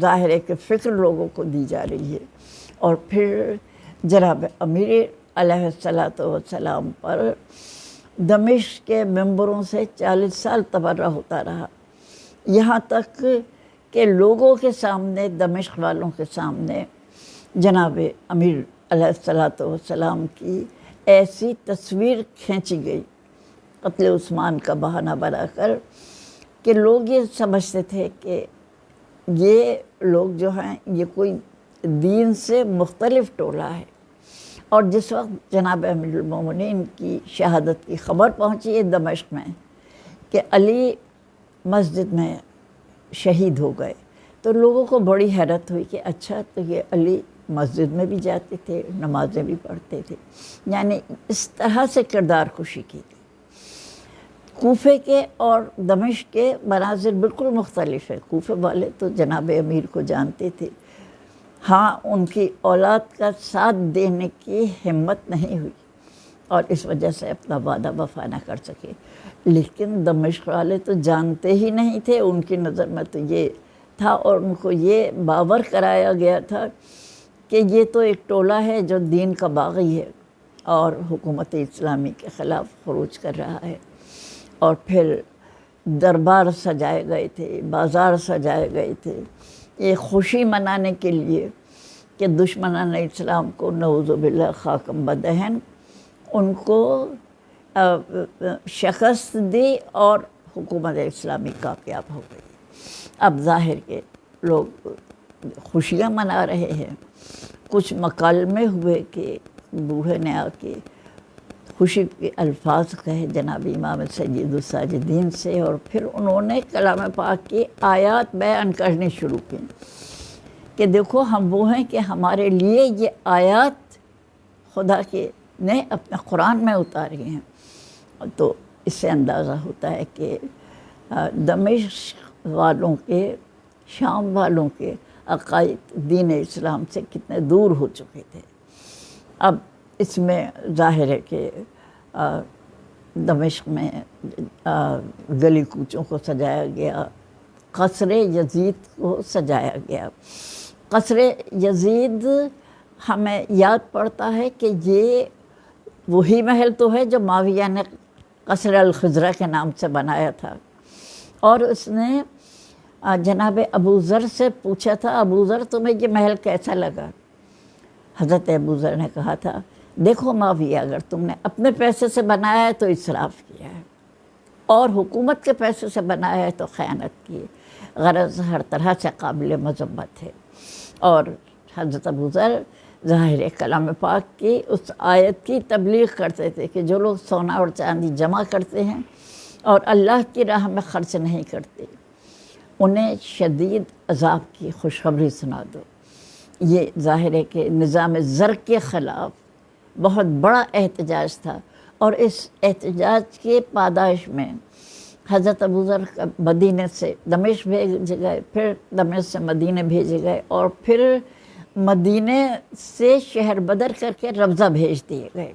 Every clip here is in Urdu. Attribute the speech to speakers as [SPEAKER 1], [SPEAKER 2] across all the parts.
[SPEAKER 1] ظاہر ہے کہ فکر لوگوں کو دی جا رہی ہے، اور پھر جناب امیر علیہ الصلاۃ والسلام پر دمشق کے ممبروں سے 40 سال تبرہ ہوتا رہا، یہاں تک کہ لوگوں کے سامنے، دمشق والوں کے سامنے جناب امیر علیہ الصلاۃ والسلام کی ایسی تصویر کھینچی گئی قتل عثمان کا بہانہ بنا کر کہ لوگ یہ سمجھتے تھے کہ یہ لوگ جو ہیں یہ کوئی دین سے مختلف ٹولہ ہے۔ اور جس وقت جناب امیر المومنین کی شہادت کی خبر پہنچی ہے دمشق میں کہ علی مسجد میں شہید ہو گئے، تو لوگوں کو بڑی حیرت ہوئی کہ اچھا، تو یہ علی مسجد میں بھی جاتے تھے، نمازیں بھی پڑھتے تھے، یعنی اس طرح سے کردار خوشی کی تھی۔ کوفے کے اور دمشق کے مناظر بالکل مختلف ہے۔ کوفے والے تو جناب امیر کو جانتے تھے، ہاں ان کی اولاد کا ساتھ دینے کی ہمت نہیں ہوئی اور اس وجہ سے اپنا وعدہ وفا نہ کر سکے، لیکن دمشق والے تو جانتے ہی نہیں تھے، ان کی نظر میں تو یہ تھا اور ان کو یہ باور کرایا گیا تھا کہ یہ تو ایک ٹولہ ہے جو دین کا باغی ہے اور حکومت اسلامی کے خلاف خروج کر رہا ہے۔ اور پھر دربار سجائے گئے تھے، بازار سجائے گئے تھے، یہ خوشی منانے کے لیے کہ دشمنان اسلام کو نعوذ باللہ خاکم بدہن ان کو شکست دی اور حکومت اسلامی کامیاب ہو گئی۔ اب ظاہر کے لوگ خوشیاں منا رہے ہیں، کچھ مکالمے ہوئے کہ بوڑھے نے آ کے خوشی کے الفاظ کہے جناب امام سید الساجدین سے، اور پھر انہوں نے کلام پاک کی آیات بیان کرنی شروع کی کہ دیکھو ہم وہ ہیں کہ ہمارے لیے یہ آیات خدا کے نے اپنے قرآن میں اتاری ہیں۔ تو اس سے اندازہ ہوتا ہے کہ دمشق والوں کے، شام والوں کے عقائد دین اسلام سے کتنے دور ہو چکے تھے۔ اب اس میں ظاہر ہے کہ دمشق میں گلی کوچوں کو سجایا گیا، قصر یزید کو سجایا گیا۔ قصر یزید ہمیں یاد پڑتا ہے کہ یہ وہی محل تو ہے جو معاویہ نے قصر الخضرہ کے نام سے بنایا تھا، اور اس نے جناب ابو ذر سے پوچھا تھا، ابو ذر تمہیں یہ محل کیسا لگا؟ حضرت ابو ذر نے کہا تھا دیکھو معاویہ، اگر تم نے اپنے پیسے سے بنایا ہے تو اسراف کیا ہے، اور حکومت کے پیسے سے بنایا ہے تو خیانت کی ہے، غرض ہر طرح سے قابل مذمت ہے۔ اور حضرت ابو ذر ظاہر کلام پاک کی اس آیت کی تبلیغ کرتے تھے کہ جو لوگ سونا اور چاندی جمع کرتے ہیں اور اللہ کی راہ میں خرچ نہیں کرتے، انہیں شدید عذاب کی خوشخبری سنا دو۔ یہ ظاہر ہے کہ نظام زر کے خلاف بہت بڑا احتجاج تھا، اور اس احتجاج کے پاداش میں حضرت ابو ذر مدینہ سے دمشق بھیجے گئے، پھر دمشق سے مدینہ بھیجے گئے، اور پھر مدینہ سے شہر بدر کر کے ربضہ بھیج دیے گئے۔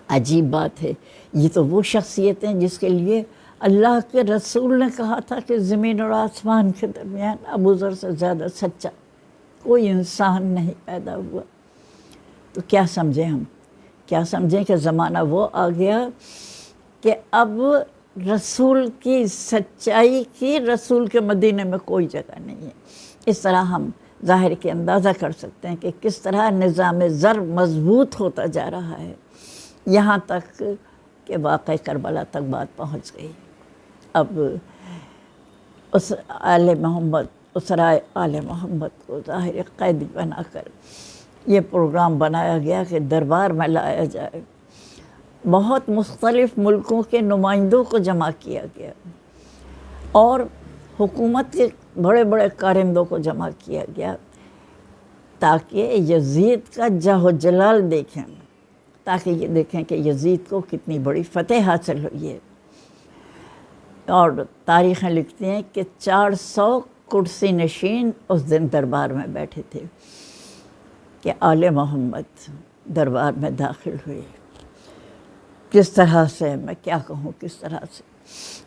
[SPEAKER 1] عجیب بات ہے، یہ تو وہ شخصیت ہیں جس کے لیے اللہ کے رسول نے کہا تھا کہ زمین اور آسمان کے درمیان ابو ذر سے زیادہ سچا کوئی انسان نہیں پیدا ہوا۔ تو کیا سمجھیں ہم، کیا سمجھیں کہ زمانہ وہ آ گیا کہ اب رسول کی سچائی کی رسول کے مدینے میں کوئی جگہ نہیں ہے۔ اس طرح ہم ظاہر کے اندازہ کر سکتے ہیں کہ کس طرح نظام زر مضبوط ہوتا جا رہا ہے، یہاں تک کہ واقع کربلا تک بات پہنچ گئی۔ اب اس آل محمد، اسرائے آل محمد کو ظاہر قیدی بنا کر یہ پروگرام بنایا گیا کہ دربار میں لایا جائے، بہت مختلف ملکوں کے نمائندوں کو جمع کیا گیا، اور حکومت کے بڑے بڑے کارندوں کو جمع کیا گیا تاکہ یزید کا جاہ و جلال دیکھیں، تاکہ یہ دیکھیں کہ یزید کو کتنی بڑی فتح حاصل ہوئی ہے۔ اور تاریخیں لکھتی ہیں کہ 400 کرسی نشین اس دن دربار میں بیٹھے تھے کہ آل محمد دربار میں داخل ہوئے۔ کس طرح سے، میں کیا کہوں کس طرح سے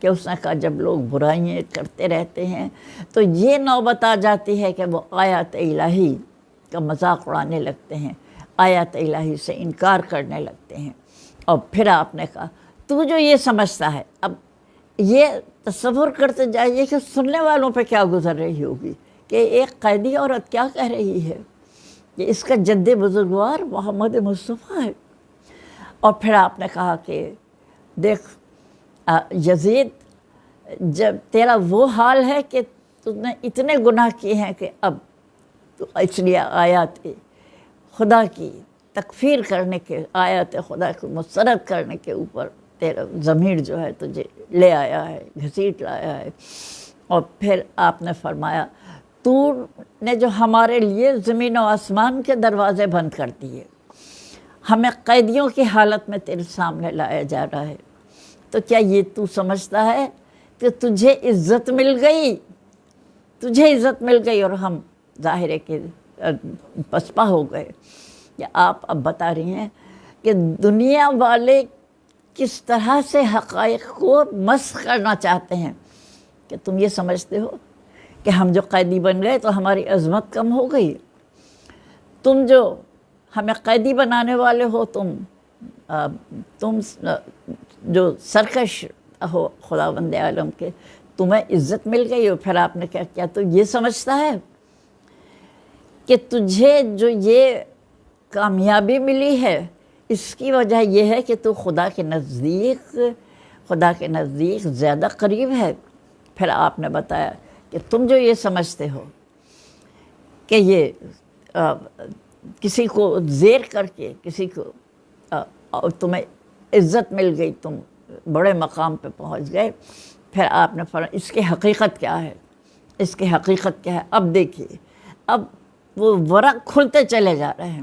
[SPEAKER 1] کہ اس نے کہا جب لوگ برائیاں کرتے رہتے ہیں تو یہ نوبت آ جاتی ہے کہ وہ آیات الہی کا مذاق اڑانے لگتے ہیں، آیات الہی سے انکار کرنے لگتے ہیں۔ اور پھر آپ نے کہا تو جو یہ سمجھتا ہے، اب یہ تصور کرتے جائیے کہ سننے والوں پہ کیا گزر رہی ہوگی کہ ایک قیدی عورت کیا کہہ رہی ہے کہ اس کا جد بزرگوار محمد مصطفیٰ ہے۔ اور پھر آپ نے کہا کہ دیکھ یزید، جب تیرا وہ حال ہے کہ تم نے اتنے گناہ کیے ہیں کہ اب تو اس لیے آیات خدا کی تکفیر کرنے کے، آیات خدا کو مسترد کرنے کے اوپر تیرا ضمیر جو ہے تجھے لے آیا ہے، گھسیٹ لایا ہے۔ اور پھر آپ نے فرمایا تو نے جو ہمارے لیے زمین و آسمان کے دروازے بند کر دیے، ہمیں قیدیوں کی حالت میں تیرے سامنے لایا جا رہا ہے، تو کیا یہ تو سمجھتا ہے کہ تجھے عزت مل گئی، تجھے عزت مل گئی اور ہم ظاہر ہے کہ پسپا ہو گئے؟ یا آپ اب بتا رہی ہیں کہ دنیا والے کس طرح سے حقائق کو مسخ کرنا چاہتے ہیں کہ تم یہ سمجھتے ہو کہ ہم جو قیدی بن گئے تو ہماری عظمت کم ہو گئی، تم جو ہمیں قیدی بنانے والے ہو، تم جو سرکش ہو خداوند عالم کے، تمہیں عزت مل گئی ہو۔ پھر آپ نے کیا تو یہ سمجھتا ہے کہ تجھے جو یہ کامیابی ملی ہے اس کی وجہ یہ ہے کہ تو خدا کے نزدیک زیادہ قریب ہے؟ پھر آپ نے بتایا کہ تم جو یہ سمجھتے ہو کہ یہ کسی کو زیر کر کے کسی کو تمہیں عزت مل گئی، تم بڑے مقام پہ پہنچ گئے، پھر آپ نے فرمایا اس کی حقیقت کیا ہے، اس کی حقیقت کیا ہے؟ اب دیکھیے، اب وہ ورق کھلتے چلے جا رہے ہیں،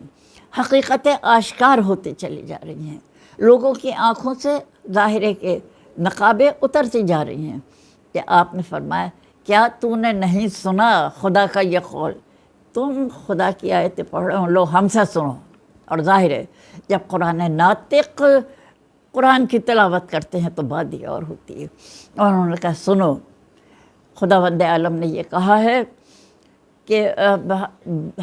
[SPEAKER 1] حقیقتیں آشکار ہوتے چلی جا رہی ہیں، لوگوں کی آنکھوں سے ظاہرے کے نقابیں اترتی جا رہی ہیں کہ آپ نے فرمایا کیا تو نے نہیں سنا خدا کا یہ قول؟ تم خدا کی آیتیں پڑھ رہے ہو، لو ہم سے سنو۔ اور ظاہر ہے جب قرآن ناطق قرآن کی تلاوت کرتے ہیں تو بات ہی اور ہوتی ہے۔ اور انہوں نے کہا سنو، خداوند عالم نے یہ کہا ہے کہ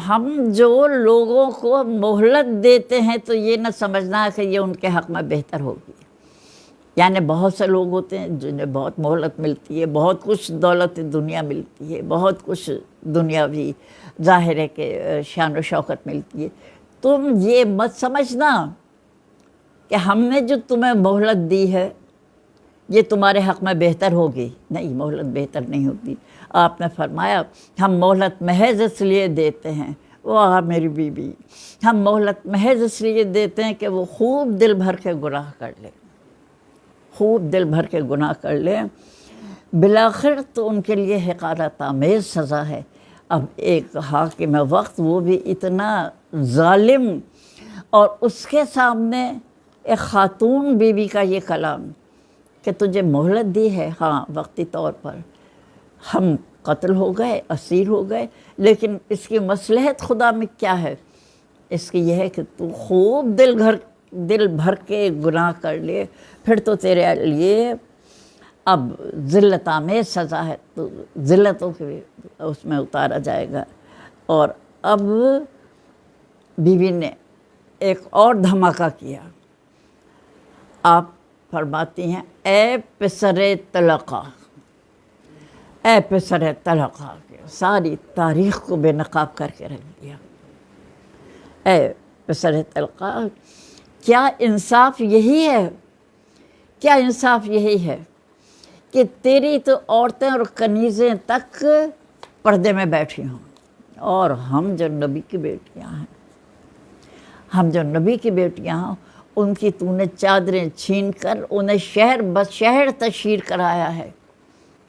[SPEAKER 1] ہم جو لوگوں کو مہلت دیتے ہیں تو یہ نہ سمجھنا کہ یہ ان کے حق میں بہتر ہوگی۔ یعنی بہت سے لوگ ہوتے ہیں جنہیں بہت مہلت ملتی ہے، بہت کچھ دولت دنیا ملتی ہے، بہت کچھ دنیاوی ظاہر ہے کہ شان و شوکت ملتی ہے، تم یہ مت سمجھنا کہ ہم نے جو تمہیں مہلت دی ہے یہ تمہارے حق میں بہتر ہوگی۔ نہیں، مہلت بہتر نہیں ہوتی۔ آپ نے فرمایا ہم مہلت محض اس لیے دیتے ہیں، واہ میری بیوی، ہم مہلت محض اس لیے دیتے ہیں کہ وہ خوب دل بھر کے گناہ کر لیں، خوب دل بھر کے گناہ کر لیں، بالآخر تو ان کے لیے حقارت آمیز سزا ہے۔ اب ایک حاکم وقت، وہ بھی اتنا ظالم، اور اس کے سامنے ایک خاتون بیوی کا یہ کلام کہ تجھے مہلت دی ہے، ہاں وقتی طور پر ہم قتل ہو گئے، اسیر ہو گئے، لیکن اس کی مصلحت خدا میں کیا ہے؟ اس کی یہ ہے کہ تو خوب دل بھر کے گناہ کر لے، پھر تو تیرے لیے اب ذلت آمیز سزا ہے، تو ذلتوں کے اس میں اتارا جائے گا۔ اور اب بیوی نے ایک اور دھماکہ کیا، آپ فرماتی ہیں اے پسر طلقہ، اے پسر طلقہ، ساری تاریخ کو بے نقاب کر کے رکھ دیا۔ اے پسر طلقہ، کیا انصاف یہی ہے؟ کیا انصاف یہی ہے کہ تیری تو عورتیں اور کنیزیں تک پردے میں بیٹھی ہوں، اور ہم جو نبی کی بیٹیاں ہیں، ہم جو نبی کی بیٹیاں ہیں، ان کی تو نے چادریں چھین کر انہیں شہر بشہر تشہیر کرایا ہے۔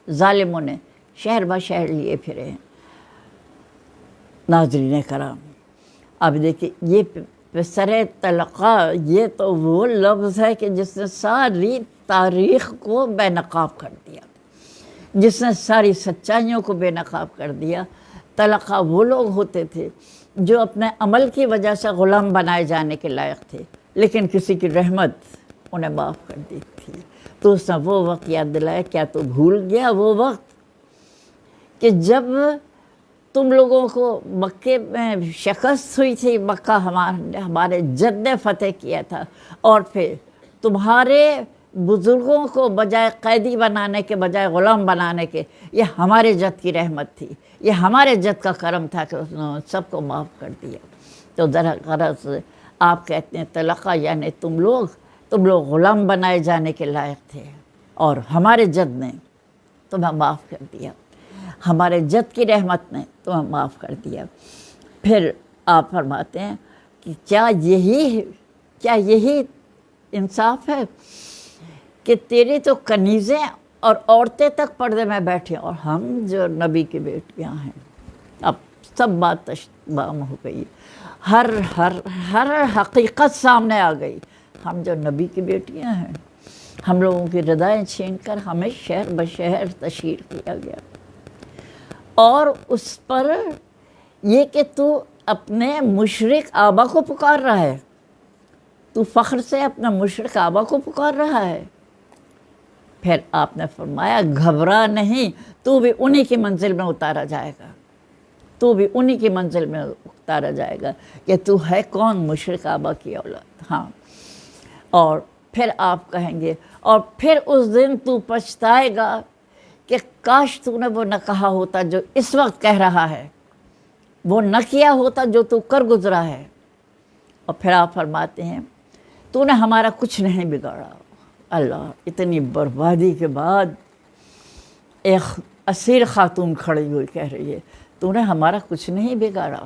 [SPEAKER 1] ظالموں نے شہر بشہر لیے پھرے ہیں۔ ناظرین کرام، اب دیکھیں یہ پسر طلقہ، یہ تو وہ لفظ ہے کہ جس نے ساری تاریخ کو بے نقاب کر دیا، جس نے ساری سچائیوں کو بے نقاب کر دیا۔ طلقہ وہ لوگ ہوتے تھے جو اپنے عمل کی وجہ سے غلام بنائے جانے کے لائق تھے، لیکن کسی کی رحمت انہیں معاف کر دی تھی۔ تو اس نے وہ وقت یاد دلایا، کیا تو بھول گیا وہ وقت کہ جب تم لوگوں کو مکے میں شکست ہوئی تھی، مکہ ہمارے جد نے فتح کیا تھا، اور پھر تمہارے بزرگوں کو بجائے قیدی بنانے کے، بجائے غلام بنانے کے، یہ ہمارے جد کی رحمت تھی، یہ ہمارے جد کا کرم تھا کہ انہوں نے سب کو معاف کر دیا۔ تو غرض آپ کہتے ہیں تلقا یعنی تم لوگ غلام بنائے جانے کے لائق تھے، اور ہمارے جد نے تمہیں معاف کر دیا، ہمارے جد کی رحمت نے تمہیں معاف کر دیا۔ پھر آپ فرماتے ہیں کہ کیا یہی انصاف ہے کہ تیری تو کنیزیں اور عورتیں تک پردے میں بیٹھیں، اور ہم جو نبی کی بیٹیاں ہیں، اب سب بات تشبام ہو گئی، ہر حقیقت سامنے آ گئی۔ ہم جو نبی کی بیٹیاں ہیں، ہم لوگوں کی ردائیں چھین کر ہمیں شہر بشہر تشہیر کیا گیا، اور اس پر یہ کہ تو اپنے مشرک آبا کو پکار رہا ہے، تو فخر سے اپنا مشرک آبا کو پکار رہا ہے۔ پھر آپ نے فرمایا گھبرا نہیں، تو بھی انہی کی منزل میں اتارا جائے گا، تو بھی انہی کی منزل میں اتارا جائے گا کہ تو ہے کون؟ مشرک آبا کی اولاد۔ ہاں، اور پھر آپ کہیں گے، اور پھر اس دن تو پچھتائے گا کہ کاش تو نے وہ نہ کہا ہوتا جو اس وقت کہہ رہا ہے، وہ نہ کیا ہوتا جو تو کر گزرا ہے۔ اور پھر آپ فرماتے ہیں تو نے ہمارا کچھ نہیں بگاڑا۔ اللہ، اتنی بربادی کے بعد ایک اسیر خاتون کھڑی ہوئی کہہ رہی ہے تو نے ہمارا کچھ نہیں بگاڑا،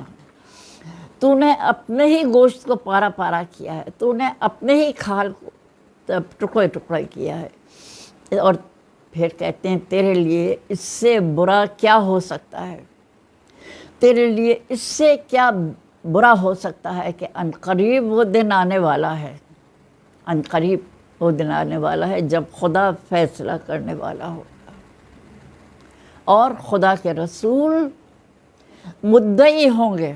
[SPEAKER 1] تو نے اپنے ہی گوشت کو پارا پارا کیا ہے، تو نے اپنے ہی کھال کو ٹکڑے ٹکڑے کیا ہے۔ اور پھر کہتے ہیں تیرے لیے اس سے برا کیا ہو سکتا ہے، تیرے لیے اس سے کیا برا ہو سکتا ہے کہ عنقریب وہ دن آنے والا ہے، عنقریب وہ دن آنے والا ہے جب خدا فیصلہ کرنے والا ہوگا، اور خدا کے رسول مدعی ہوں گے،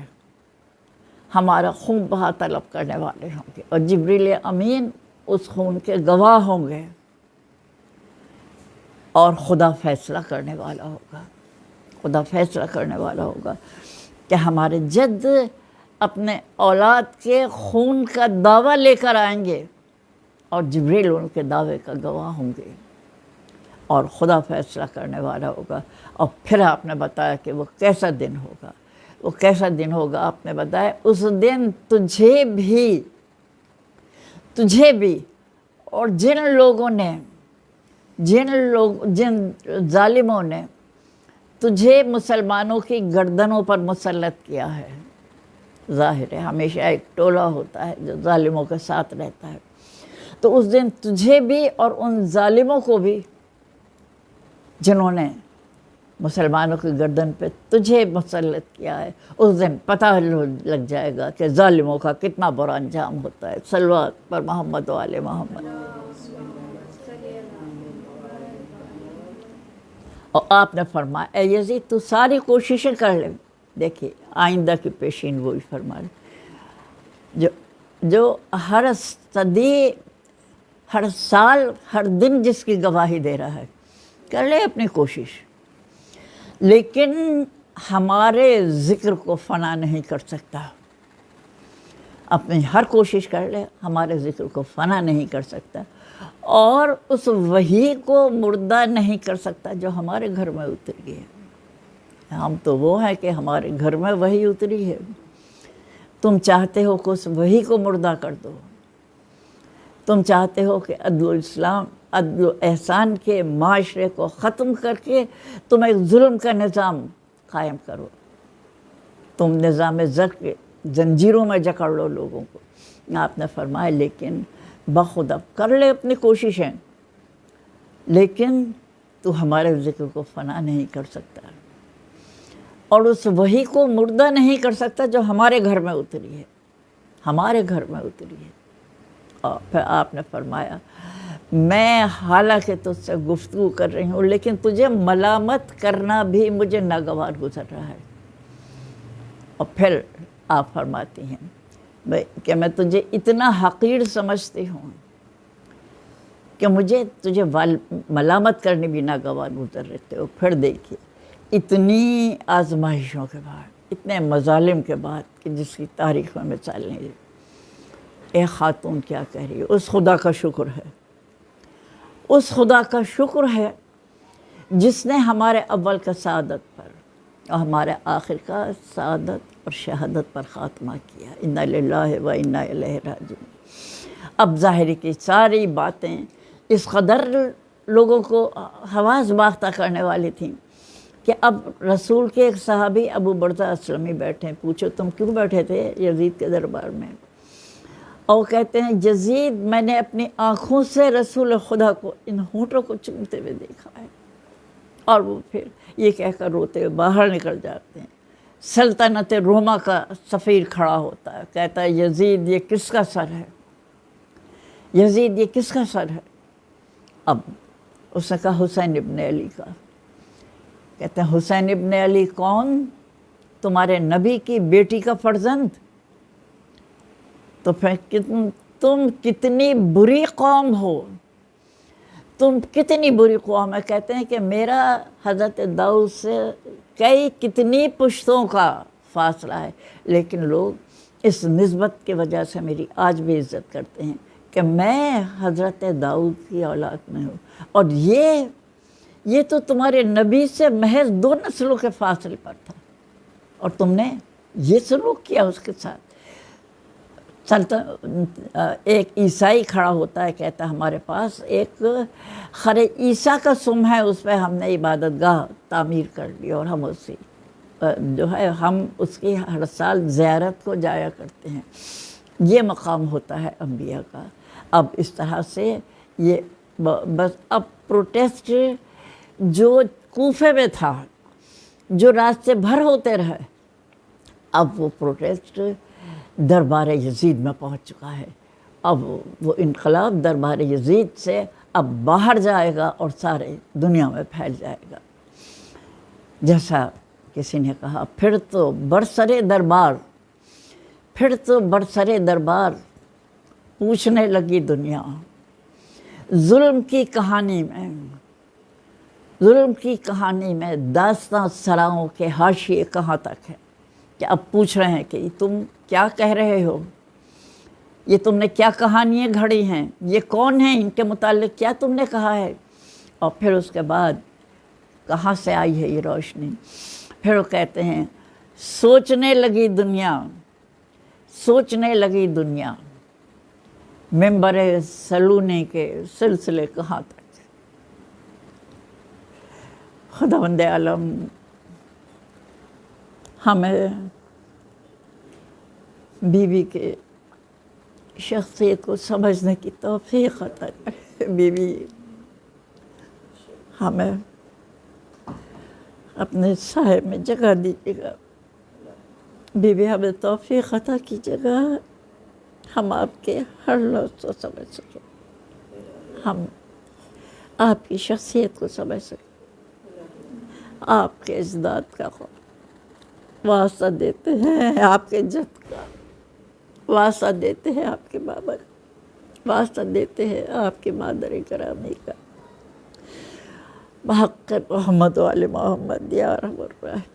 [SPEAKER 1] ہمارا خون بہا طلب کرنے والے ہوں گے، اور جبریل امین اس خون کے گواہ ہوں گے، اور خدا فیصلہ کرنے والا ہوگا، خدا فیصلہ کرنے والا ہوگا کہ ہمارے جد اپنے اولاد کے خون کا دعویٰ لے کر آئیں گے، اور جبریل ان کے دعوے کا گواہ ہوں گے، اور خدا فیصلہ کرنے والا ہوگا۔ اور پھر آپ نے بتایا کہ وہ کیسا دن ہوگا، وہ کیسا دن ہوگا۔ آپ نے بتایا اس دن تجھے بھی اور جن ظالموں نے تجھے مسلمانوں کی گردنوں پر مسلط کیا ہے، ظاہر ہے ہمیشہ ایک ٹولہ ہوتا ہے جو ظالموں کے ساتھ رہتا ہے، تو اس دن تجھے بھی اور ان ظالموں کو بھی جنہوں نے مسلمانوں کی گردن پہ تجھے مسلط کیا ہے، اس دن پتہ لگ جائے گا کہ ظالموں کا کتنا برا انجام ہوتا ہے۔ صلوات پر محمد و آل محمد۔ اور آپ نے فرمایا اے یزید تو ساری کوششیں کر لے، دیکھیے آئندہ کی پیشین وہی فرما رہے جو ہر صدی، ہر سال، ہر دن جس کی گواہی دے رہا ہے، کر لے اپنی کوشش، لیکن ہمارے ذکر کو فنا نہیں کر سکتا۔ اپنی ہر کوشش کر لے، ہمارے ذکر کو فنا نہیں کر سکتا، اور اس وحی کو مردہ نہیں کر سکتا جو ہمارے گھر میں اتری ہے۔ ہم تو وہ ہیں کہ ہمارے گھر میں وحی اتری ہے، تم چاہتے ہو کہ اس وحی کو مردہ کر دو، تم چاہتے ہو کہ عدل و اسلام، عدل و احسان کے معاشرے کو ختم کر کے تم ایک ظلم کا نظام قائم کرو، تم نظام زر کے زنجیروں میں جکڑ لو لوگوں کو۔ آپ نے فرمایا لیکن بخدا کر لے اپنی کوششیں، لیکن تو ہمارے ذکر کو فنا نہیں کر سکتا، اور اس وحی کو مردہ نہیں کر سکتا جو ہمارے گھر میں اتری ہے، ہمارے گھر میں اتری ہے۔ اور پھر آپ نے فرمایا میں حالانکہ تجھ سے گفتگو کر رہی ہوں، لیکن تجھے ملامت کرنا بھی مجھے ناگوار گزر رہا ہے۔ اور پھر آپ فرماتی ہیں کہ میں تجھے اتنا حقیر سمجھتی ہوں کہ مجھے تجھے ملامت کرنے بھی ناگوار گزر رہتے ہو۔ پھر دیکھیے اتنی آزمائشوں کے بعد، اتنے مظالم کے بعد کہ جس کی تاریخ میں مثال نہیں ہے، ایک خاتون کیا کہہ رہی ہے، اس خدا کا شکر ہے، اس خدا کا شکر ہے جس نے ہمارے اول کا سعادت پر اور ہمارے آخر کا سعادت اور شہادت پر خاتمہ کیا۔ انا للہ و انا الیہ راجعون۔ اب ظاہر کی ساری باتیں اس قدر لوگوں کو حواس باختہ کرنے والی تھیں کہ اب رسول کے ایک صحابی ابو برزہ اسلمی بیٹھے، پوچھو تم کیوں بیٹھے تھے یزید کے دربار میں؟ اور کہتے ہیں یزید میں نے اپنی آنکھوں سے رسول خدا کو ان ہونٹوں کو چومتے ہوئے دیکھا ہے۔ اور وہ پھر یہ کہہ کر روتے ہوئے باہر نکل جاتے ہیں۔ سلطنت روما کا سفیر کھڑا ہوتا ہے، کہتا ہے یزید یہ کس کا سر ہے؟ یزید یہ کس کا سر ہے؟ اب اس نے کہا حسین ابن علی کا۔ کہتے ہیں حسین ابن علی کون؟ تمہارے نبی کی بیٹی کا فرزند؟ تو پھر تم کتنی بری قوم ہو، تم کتنی بری قوم ہے۔ کہتے ہیں کہ میرا حضرت داؤد سے کتنی پشتوں کا فاصلہ ہے، لیکن لوگ اس نسبت کی وجہ سے میری آج بھی عزت کرتے ہیں کہ میں حضرت داؤد کی اولاد میں ہوں، اور یہ تو تمہارے نبی سے محض 2 نسلوں کے فاصلے پر تھا، اور تم نے یہ سلوک کیا اس کے ساتھ۔ ایک عیسائی کھڑا ہوتا ہے، کہتا ہے ہمارے پاس ایک خر عیسیٰ کا سم ہے، اس پہ ہم نے عبادت گاہ تعمیر کر لی، اور ہم اسی جو ہے ہم اس کی ہر سال زیارت کو جایا کرتے ہیں۔ یہ مقام ہوتا ہے انبیاء کا۔ اب اس طرح سے یہ بس اب پروٹیسٹ جو کوفے میں تھا، جو راستے بھر ہوتے رہے، اب وہ پروٹیسٹ دربار یزید میں پہنچ چکا ہے۔ اب وہ انقلاب دربار یزید سے اب باہر جائے گا اور سارے دنیا میں پھیل جائے گا۔ جیسا کسی نے کہا، پھر تو برسرے دربار پوچھنے لگی دنیا، ظلم کی کہانی میں داستان سراؤں کے حاشیے کہاں تک ہے، کہ اب پوچھ رہے ہیں کہ تم کیا کہہ رہے ہو، یہ تم نے کیا کہانیاں گھڑی ہیں، یہ کون ہیں، ان کے متعلق کیا تم نے کہا ہے؟ اور پھر اس کے بعد کہاں سے آئی ہے یہ روشنی؟ پھر وہ کہتے ہیں سوچنے لگی دنیا ممبر سلونے کے سلسلے کہاں تک۔ خداوند عالم ہمیں بیوی کے شخصیت کو سمجھنے کی توفیق عطا کرے۔ بیوی ہمیں اپنے سائے میں جگہ دیجیے گا، بیوی ہمیں توفیق عطا کیجیے گا، ہم آپ کے ہر لفظ کو سمجھ سکیں، ہم آپ کی شخصیت کو سمجھ سکیں، آپ کے اجداد کا واسطہ دیتے ہیں، آپ کے جد کا واسطہ دیتے ہیں، آپ کے بابا کا واسطہ دیتے ہیں، آپ کے مادر گرامی کا، بحق محمد و آل محمد یا رحم الرحیم۔